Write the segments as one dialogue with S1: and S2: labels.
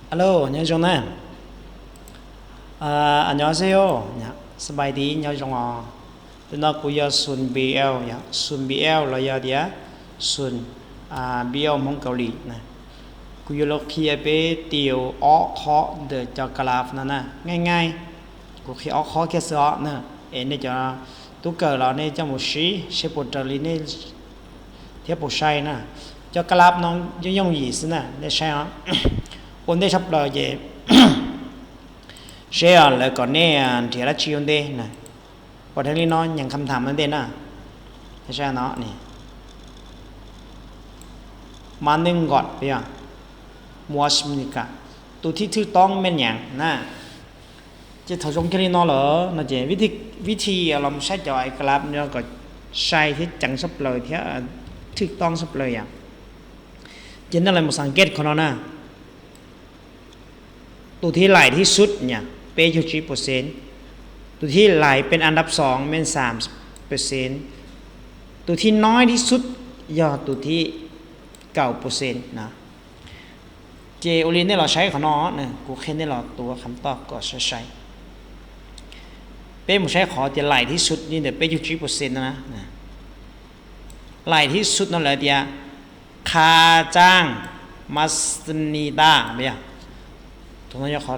S1: Alo, nhớ trong này. 안녕하세요. 스바이디 nhớ trong à. Tôi nói bây giờ Sun BL nhá. Sun BL là giờ đi á. Sun BL mong Italy này. Cú giờ lúc khi bé tiêu ó khó để cho cả lạp nè ngay ngay. Cú khi ó khó cái sợ nè. Em này cho tú cờ là này cho một xí sẽ bộ trợ lý này theo bộ sai nè. Cho cả lạp nó dùng gì xí nè để sai á. Ôn đây sắp đời về sẽ là còn nè thì là chiêu đây nè còn thế nó nhận căm thầm lên nè thế sao nó nè mà nên gọt bây giờ mua sim cả tụi thi thứ tông men nhàng nè chứ thầu trong cái nó lỡ nó chỉ viết thi làm sai chọi cái làm nó có sai thì chẳng sắp lời thế thứ tông sắp lời à chính là một sáng kết của nó nèตัวที่ไหลที่สุดเนี่ยเป็นอยู่กี่เปอร์เซ็นต์ตัวที่ไหลเป็นอันดับสองเป็น30%ตัวที่น้อยที่สุดย่อตัวที่9%นะเจโอลินเนี่ยเราใช้ของน้อเนี่ยกูเค้นเนี่ยเราตัวคำตอบก็ใช้เป็นผู้ใช้ขอจะไหลที่สุดนี่เดี๋ยวเป็นอยู่กี่เปอร์เซ็นต์นะไหลที่สุดนั่นแหละเดียคาจ้างมัสนีดาไม่ใช่ตรงนั้นจะขอ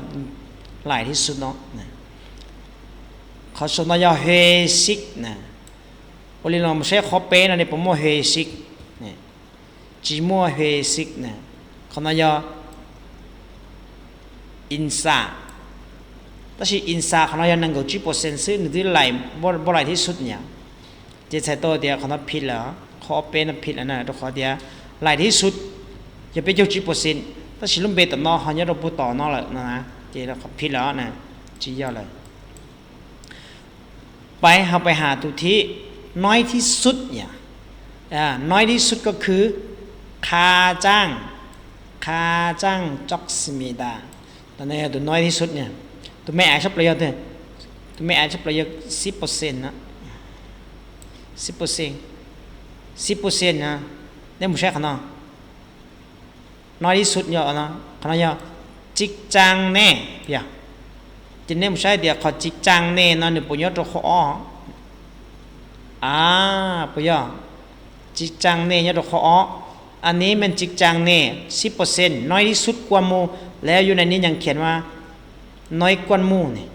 S1: หลายที่สุดเนาะเขาส่วนนั้นจะเฮซิกนะวันนี้เราไม่ใช่ขอเป็นนะเนี่ยผมว่าเฮซิกเนี่ยจีมัวเฮซิกนะเขานั้นจะอินซาแต่ที่อินซาเขานั้นจะนั่งกับ10%ซึ่งที่ไหลบ่ไหลที่สุดเนี่ยจะใช้ตัวเดียวเขานั้นผิดแล้วขอเป็นผิดแล้วนะตัวขอเดียวไหลที่สุดจะเป็น10%ถ้าสิลุมเบตนอเขาเนี่ยเราพูดต่อนอเลยนะเจเราพิดแล้วนะชี้ยอเลยไปเราไปหาตัวที่น้อยที่สุดเนี่ยน้อยที่สุดก็คือค่าจ้างจ็อกซิมิดาตอนนี้ตัวน้อยที่สุดเนี่ยตัวไม่อาจจะประหยัดเลยตัวไม่อาจจะประหยัด10%นะ10%นะได้หมดใช่ขนาดน้อยที่สุดเยอะนะขนาดเยอะจิกจังแน่เพียจินเนี่ยไม่ใช่เดียวเขาจิกจังแน่นั่นเนี่ยปุญญาตัวเขาปุญญาจิกจังแน่เนี่ยตัวเขาอันนี้มันจิกจังแน่10%น้อยที่สุดกว่ามูแล้วอยู่ในนี้ยังเขียนว่าน้อยกว่ามูเนี่ย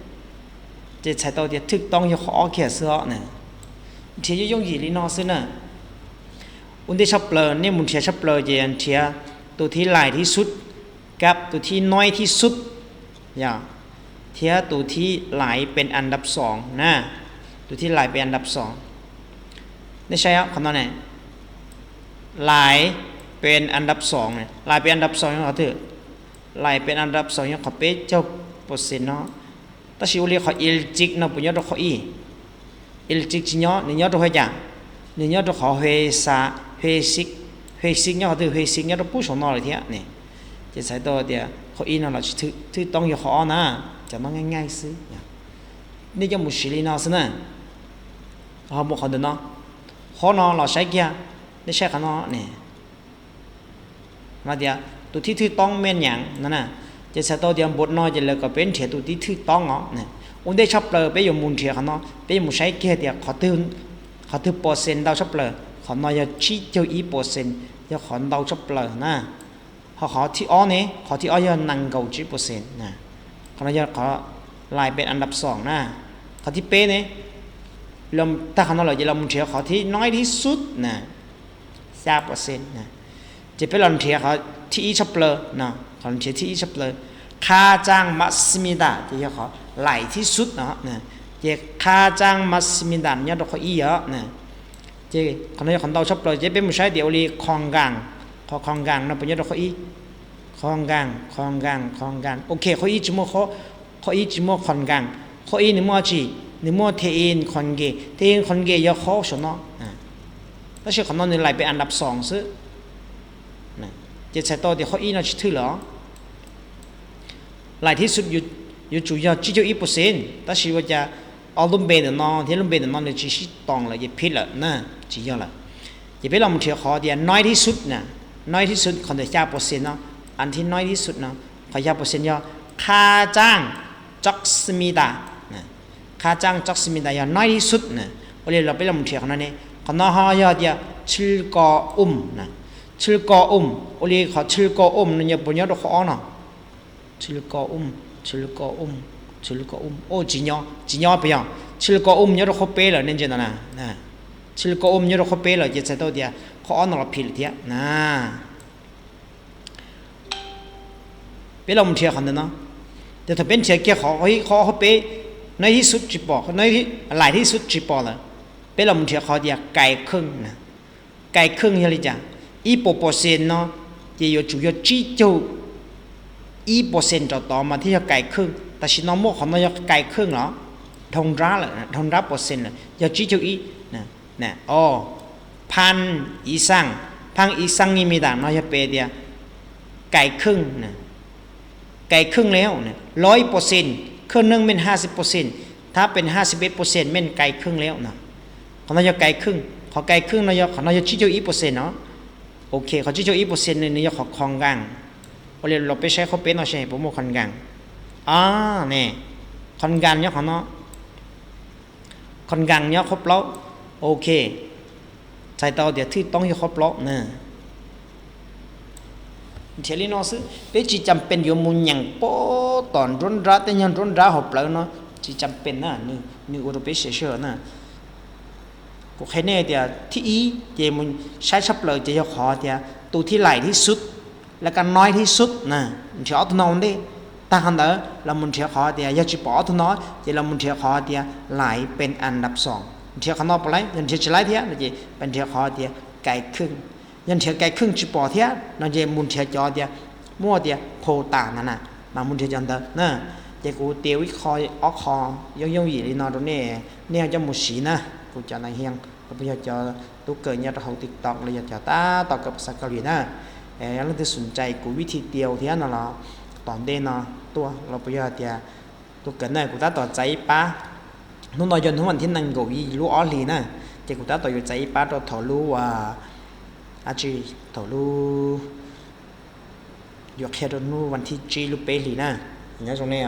S1: จะใช้ตัวเดียวถูกต้องอยู่เขาเขียนเสื้อเนี่ยเทียยุ่งยี่ลีนอซึ่งน่ะอุนที่ชอบเปลือยเนี่ยมุนเทียชอบเปลือยเย็นเทียตัวที่ไหลที่สุดกับตัวที่น้อยที่สุดอย่างเทียตัวที่ไหลเป็นอันดับสองนะตัวที่ไหลเป็นอันดับสองได้ใช่ครับคำนั้นไหนไหลเป็นอันดับสองเนี่ยไหลเป็นอันดับสองยังเขาถือไหลเป็นอันดับสองยังเขาเป็นเจ้าเปอร์เซ็นต์เนาะแต่ชิวเรียกเขาอิลจิกเนาะปุญญาตัวเขาอิลจิกชิ้นเนาะเนี่ยตัวเขาอย่างเนี่ยตัวเขาเฮซิกเฮซิกเนี่ยเขาถือเฮซิกเนี่ยเราพูดสองนอเลยทีเนี่ยจะใช้ตัวเดียวเขาอินเราถือต้องอยู่เขานะจะต้องง่ายๆสินี่จะมุสลิมนะสินะเขาบอกเขาเดินเนาะเขาเนาะเราใช้เกียร์ได้ใช้เขาเนาะเนี่ยมาเดียวตัวที่ถือต้องเม่นอย่างนั่นน่ะจะใช้ตัวเดียวบทน้อยจะเลยก็เป็นเถียตัวที่ถือต้องเนาะเนี่ยอุ้งได้ชอบเลยไปอยู่มุนเถียเขาเนาะไปอยู่มุใช้เกียร์เดียวเขาถือเปอร์เซ็นต์เราชอบเลยเขาน้อยจะชี้เจ้า1%จะขอเราชอบเลยนะเขาที่อ้อเนี่ยเขาที่อ้อจะนั่งเก่า10%นะเขาน้อยจะขอไล่เป็นอันดับสองนะเขาที่เป๊ะเนี่ยลมถ้าเขาน้อยจะลมเทียเขาที่น้อยที่สุดนะ3%นะจะเป็นลมเทียเขาที่ชอบเลยนะเขาเทียที่ชอบเลยค่าจ้างมัสมิดาที่เขาไหลที่สุดนะจะค่าจ้างมัสมิดาเนี่ยเราเขาเยอะนะเจ้คนนี้คนเราชอบเลยเจ้เป็นผู้ใช้เดี๋ยวรีคลองกลางนะปัญญาเราเขาคลองกลางโอเคเขาจิโมเขาจิโมคลองกลางเขานิมัวจีนิมัวเทียนคอนเกยเขาชนะแล้วเชื่อคนนั้นนี่ไหลไปอันดับ2ซึ่งจะใช้ตัวเดี๋ยวเขาน่าจะถือหรอไหลที่สุดอยู่จุดยอดจีเจ้า1%แต่ชีว่าจะเอาลุ่มเบนนอนที่ลุ่มเบนนอนเลยจีตองเลยจะพิษละนะจีเยอะละจะไปลองเทียขอเดียน้อยที่สุดนะน้อยที่สุดคนเดียว9%เนาะอันที่น้อยที่สุดเนาะ เขา อยาเปอร์เซ็นต์ย่อค่าจ้างจักสมิดาค่าจ้างจักสมิดาย่อน้อยที่สุดนะวันนี้เราไปลงเทียของนั่นเองขณะหายอดย่อชิลกอนะชิลกอวันนี้เขาชิลกอนั่นย่อปุญญาดอกอ้อนะชิลกอชิลกอชิลกอโอ้จีนอไปยังชิลกอย่อดอกเปล่าเนี่ยเจนนะชิลกอย่อดอกเปล่าจะใช้ตัวเดียเขาอ้อนเราผิดเดียนะไปลงเทียของนั่นเนาะแต่ถ้าเป็นเทียเกี่ยวเขาเป๊ะในที่สุดจีบในที่หลายที่สุดจีบเลยเป็นลำเทียเขาเดียไก่ครึ่งนะไก่ครึ่งยังไงจ้ะ1%เนาะจะอยู่主要只就1%ต่อมาที่จะไก่ครึ่งแต่ชินอโมของเราจะไก่ครึ่งเหรอทงร้าเลยทงร้าเปอร์เซ็นต์เลยจะ只就นะอ๋อ1,000 นี่มีต่างเราจะเปเดียไก่ครึ่งนะไก่ครึ่งแล้วเนี่ย100%ครึ่งนึงเป็น50%ถ้าเป็น51%เป็นไก่ครึ่งแล้วนะเขาเราจะไก่ครึ่งเขาไก่ครึ่งเราจะชี้เจ้า1%เนาะโอเคเขาชี้เจ้า1%เนี่ยเขาคองกลางเราไปใช้เขาเป็นเราใช้ผมว่าคอนกลางเนี่ยคอนกลางเนี่ยเขาเนาะคอนกลางเนี่ยเขาเปล่าโอเคใส่เตาเดี๋ยวที่ต้องให้เขาเปล่าเนี่ยเทลีนอสเป็นจีจำเป็นอยู่มุนยังโปตอนร้อนร้าแต่ยังร้อนร้าหอบแล้วเนาะจีจำเป็นนะนี่อุตไปเชื่อนะกูแค่เนี่ยเดียวที่เจมุนใช้ชับเลยจะขอเดียวตัวที่ไหลที่สุดแล้วก็น้อยที่สุดนะมันเชื่อตัวนอนดิตาหันเด้อเรามุนเชื่อขอเดียวอยากจะปอตัวนอนจะเรามุนเชื่อขอเดียวไหลเป็นอันดับ2เชื่อขนอกไปเลยยันเชื่อจะไหลเทียนะจีเป็นเชื่อขอเดียวไก่ครึ่งยันเทียไก่ครึ่งจีปอเทียนั่นเจมุนเทียจอเดียมั่วเดียโคตานั่นน่ะมามุนเทียจันเดอนะเจกูเตียววิคอยออกคอยงหยีลีนอตรงนี้เนี่ยจะมุสีนะกูจะนายเฮียงก็ไปจะตุกเกิดเนี่ยเราติ๊กต็อกเลยจะตาต่อกับภาษาเกาหลีนะแล้วที่สนใจกูวิธีเดียวเทียนั่นละตอนเดนนะตัวเราไปจะตุกเกิดเนี่ยกูตาต่อใจป้านู่นนอยนทุกวันที่นั่งกูยีรู้ออลีนะเจกูตาต่ออยู่ใจป้าตัวถอรู้ว่าอาจีถอรู้ยกแค่ตัวนู้วันที่จีลูเปลีนะอย่างนี้ตรงนี้